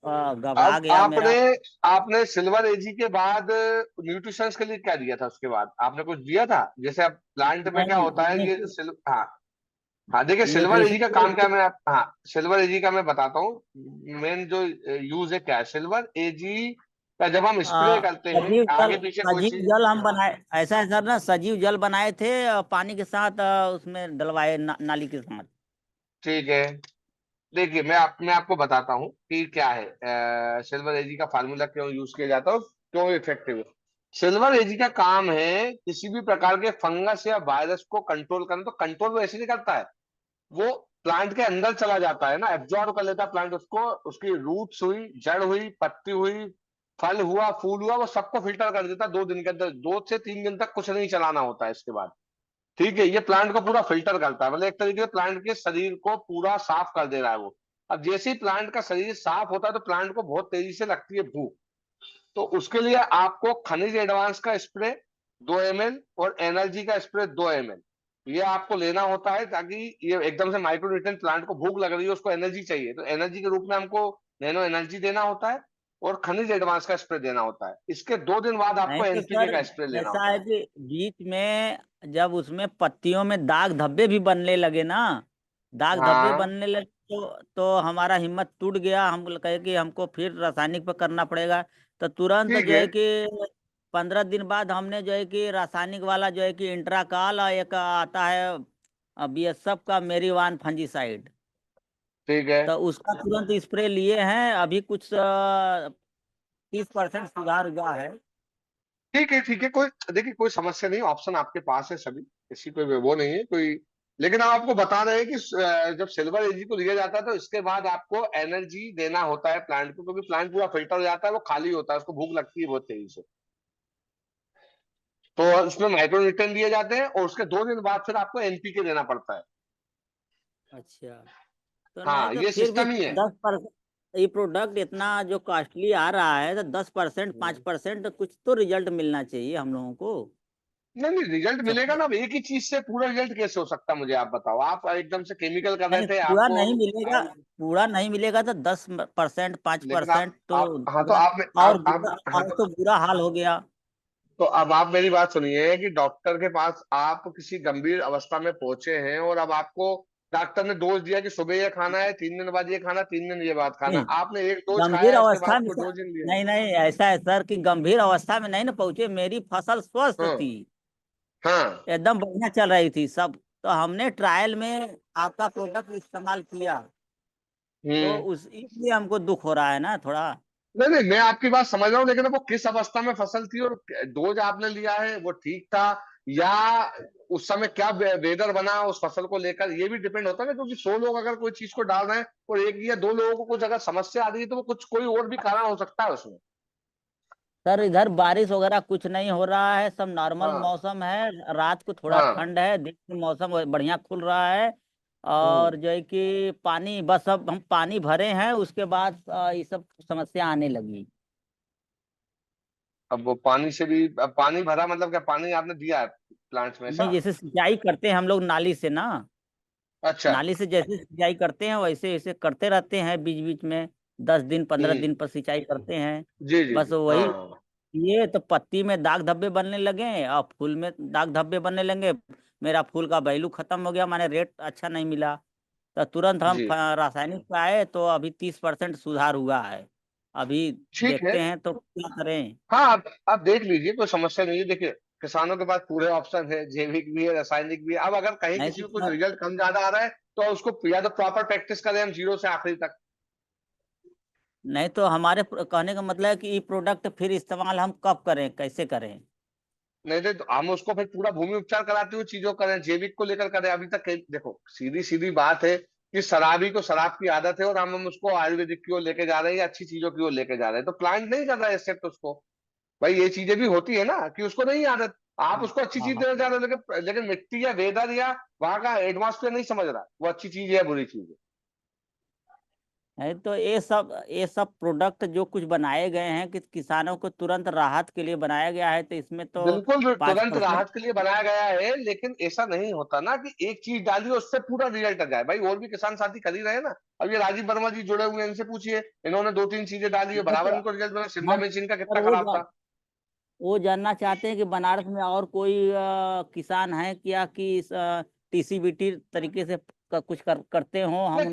घबरा अब गया आपने मेरा। आपने सिल्वर एजी के बाद न्यूट्रिशंस के लिए क्या दिया था? उसके बाद आपने कुछ दिया था? जैसे अब प्लांट में क्या नहीं, होता है, ये हाँ। हाँ देखिए, सिल्वर एजी का काम क्या न्यूट्रिशन। है, हाँ सिल्वर एजी का मैं बताता हूँ। मेन जो यूज है क्या है सिल्वर एजी का, जब हम स्प्रे करते हैं सजीव जल, आगे पीछे कोई सजीव चीज। जल हम बनाए, ऐसा है सर ना, सजीव जल बनाए थे, पानी के साथ उसमें डलवाए, नाली के साथ। ठीक है। देखिए, मैं आपको बताता हूँ कि क्या है सिल्वर एजी का फार्मूला, क्यों यूज किया जाता है और क्यों इफेक्टिव है। सिल्वर एजी का काम है किसी भी प्रकार के फंगस या वायरस को कंट्रोल करना। तो कंट्रोल वो ऐसे नहीं करता है, वो प्लांट के अंदर चला जाता है ना, एब्जॉर्ब कर लेता है प्लांट उसको। उसकी रूट्स हुई, जड़ हुई, पत्ती हुई, फल हुआ, फूल हुआ, वो सबको फिल्टर कर देता है 2 दिन के अंदर। 2 से 3 दिन तक कुछ नहीं चलाना होता है इसके बाद। ठीक है, ये प्लांट को पूरा फिल्टर करता है, मतलब एक तरीके से प्लांट के शरीर को पूरा साफ कर दे रहा है वो। अब जैसे ही प्लांट का शरीर साफ होता है तो प्लांट को बहुत तेजी से लगती है भूख। तो उसके लिए आपको खनिज एडवांस का स्प्रे 2 ml और एनर्जी का स्प्रे 2 ml, ये आपको लेना होता है, ताकि ये एकदम से माइक्रोन्यूट्रिएंट, प्लांट को भूख लग रही है, उसको एनर्जी चाहिए, तो एनर्जी के रूप में हमको नैनो एनर्जी देना होता है और खनिज एडवांस का स्प्रे देना होता है। इसके 2 दिन बाद नहीं आपको तो एनपीके सर, का स्प्रे लेना ऐसा है होता है। कि बीच में जब उसमें पत्तियों में दाग धब्बे भी बनने लगे ना, दाग धब्बे हाँ बनने लगे, तो हमारा हिम्मत टूट गया। हम कहे कि हमको फिर रासायनिक पे करना पड़ेगा। तो तुरंत ठीक जो है। है कि 15 दिन बाद हमने जो है कि रासायनिक वाला जो है कि इंट्राकाल, और एक आता है बीएसएफ का मेरीवान फंजीसाइड, ठीक है। तो उसका तुरंत स्प्रे लिए हैं। अभी कुछ 30% सुधार हुआ है। ठीक है। ठीक है, कोई देखिए, कोई समस्या नहीं, ऑप्शन आपके पास है सभी, किसी कोई वो नहीं है कोई। लेकिन हम आपको बता रहे हैं कि जब सिल्वर एजी को लिया जाता है तो इसके बाद आपको एनर्जी देना होता है प्लांट को, क्योंकि प्लांट पूरा फिल्टर हो जाता है, वो खाली होता है, उसको भूख लगती है बहुत तेजी से। तो उसमें माइक्रोन्यूट्रिएंट दिए जाते हैं और उसके 2 दिन बाद फिर आपको एनपीके देना पड़ता है। अच्छा, तो नहीं हाँ, तो ये फिर भी सिस्टम ही है। 10%, ये प्रोडक्ट इतना जो कॉस्टली आ रहा है, तो 10%, 5% कुछ तो रिजल्ट मिलना चाहिए हम लोगों को। नहीं नहीं, रिजल्ट मिलेगा सब ना। अब एक ही चीज से पूरा रिजल्ट कैसे हो सकता है, मुझे आप बताओ। आप एकदम से केमिकल कर रहे नहीं, थे पूरा आपको। नहीं मिलेगा। पूरा नहीं मिलेगा तो 10%, पाँच लेकिन आप परसेंट तो आप हाँ तो पूरा, आप हाँ और तो बुरा हाल हो गया। तो अब आप मेरी बात सुनिए कि डॉक्टर के पास आप किसी गंभीर अवस्था में पहुंचे हैं और अब आपको डॉक्टर ने डोज दिया कि सुबह ये खाना है, 3 दिन बाद ये खाना, 3 दिन ये बाद खाना। नहीं, आपने एक डोज गंभीर खाया, उसके बाद अवस्था में कोई डोज नहीं लिया। नहीं नहीं, ऐसा है सर कि गंभीर अवस्था में नहीं ना पहुंचे। मेरी फसल स्वस्थ हाँ। थी, हाँ। एकदम बढ़िया चल रही थी सब। तो हमने ट्रायल में आपका प्रोडक्ट इस्तेमाल किया, तो हम्म। उस इसलिए हमको दुख हो रहा है ना थोड़ा। नहीं नहीं, मैं आपकी बात समझ रहा हूँ, लेकिन वो किस अवस्था में फसल थी और डोज आपने लिया है वो ठीक था, या उस समय क्या वेदर बना उस फसल को लेकर, ये भी डिपेंड होता है ना। क्योंकि 100 लोग अगर कोई चीज को डाल रहे हैं और 1 या 2 लोगों को कुछ अगर समस्या आ रही है, तो वो कुछ कोई और भी कारण हो सकता है उसमें। सर इधर बारिश वगैरह कुछ नहीं हो रहा है, सब नॉर्मल हाँ मौसम है। रात को थोड़ा हाँ। ठंड है, दिन में मौसम बढ़िया खुल रहा है। और हम्म। जो है कि पानी, बस अब हम पानी भरे हैं, उसके बाद ये सब समस्या आने लगी। अब वो पानी से भी, अब पानी भरा मतलब क्या, पानी आपने दिया है प्लांट्स में नहीं, ऐसा? जैसे सिंचाई करते हैं हम लोग नाली से ना, अच्छा। नाली से जैसे सिंचाई करते हैं वैसे ऐसे करते रहते हैं, बीच बीच में 10 दिन 15 दिन हम्म। पर सिंचाई करते हैं। जी जी बस जी वही, हाँ। ये तो पत्ती में दाग धब्बे बनने लगे और फूल में दाग धब्बे बनने लगे। मेरा फूल का वैल्यू खत्म हो गया, माने रेट अच्छा नहीं मिला। तो तुरंत हम जी रासायनिक पे आए, तो अभी 30% सुधार हुआ है। अभी ठीक है। देखते हैं तो क्या करें। हाँ, आप देख लीजिए, कोई समस्या नहीं है। देखिए, किसानों के पास पूरे ऑप्शन है, जैविक भी है, रासायनिक भी है। अब अगर कहीं नहीं किसी तो को कुछ सर, रिजल्ट कम ज्यादा आ रहा है, तो उसको या तो प्रॉपर प्रैक्टिस करें हम जीरो से आखिरी तक। नहीं तो हमारे कहने का मतलब है कि ये प्रोडक्ट फिर इस्तेमाल हम कब करें, कैसे करें। नहीं तो हम उसको फिर पूरा भूमि उपचार कराते हुए चीजों करें, जैविक को लेकर करें। अभी तक देखो, सीधी सीधी बात है कि शराबी को शराब की आदत है, और हम उसको आयुर्वेदिक की ओर लेके जा रहे हैं या अच्छी चीजों की ओर लेके जा रहे हैं, तो प्लांट नहीं कर रहा है एक्सेप्ट उसको। भाई ये चीजें भी होती है ना कि उसको नहीं आदत, आप उसको अच्छी चीज हाँ, देना चाह रहे हो, लेकिन मिट्टी या वेदर या वहां का एटमॉस्फेयर नहीं समझ रहा वो अच्छी चीज है या बुरी चीज है। नहीं तो ये सब प्रोडक्ट जो कुछ बनाए गए हैं कि किसानों को तुरंत राहत के लिए बनाया गया है, तो इसमें तो बिल्कुल पाँच तुरंत परसेंट राहत के लिए बनाया गया है, लेकिन ऐसा नहीं होता ना कि एक चीज डालिए उससे पूरा रिजल्ट आ जाए। भाई और भी किसान साथी कर ही रहे हैं ना। अब ये राजीव वर्मा जी जुड़े हुए हैं, इनसे पूछिए, इन्होंने 2-3 चीजें डाली है, नहीं बराबर तो इनको रिजल्ट मिला। शिमला हम मिर्च इनका और कितना खराब था। वो जानना चाहते हैं कि बनारस में और कोई किसान है क्या कि टीसीबीटी तरीके से कुछ करते हो हम